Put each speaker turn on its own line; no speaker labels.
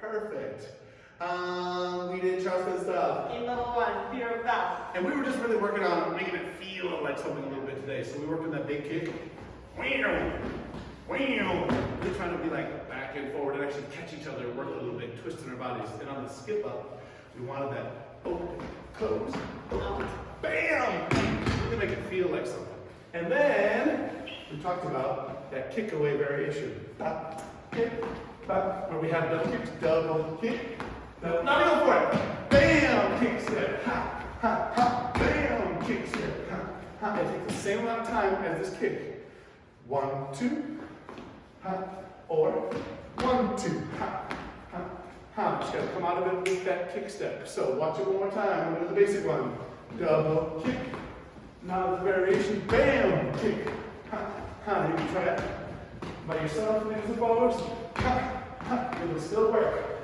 Perfect. We did Charleston stuff.
In level 1, fear of valve.
And we were just really working on making it feel like something a little bit today. So we worked on that big kick. Wow. We're trying to be like back and forward and actually catch each other, work a little bit, twisting our bodies. And on the skip up, we wanted that open, close, open, bam! Really make it feel like something. And then we talked about that kick away variation. Bop, kick, bop, where we have double kicks, double kick. Now go for it. Bam! Kick step. Ha, ha, ha. Bam! Kick step. Ha, ha. And take the same amount of time as this kick. 1, 2, ha. Or 1, 2, ha, ha, ha. Just gotta come out of it with that kick step. So watch it one more time. We'll do the basic one. Double kick. Now the variation. Bam! Kick. Ha, ha. You can try it by yourself, backwards and forwards. Ha, ha. It'll still work.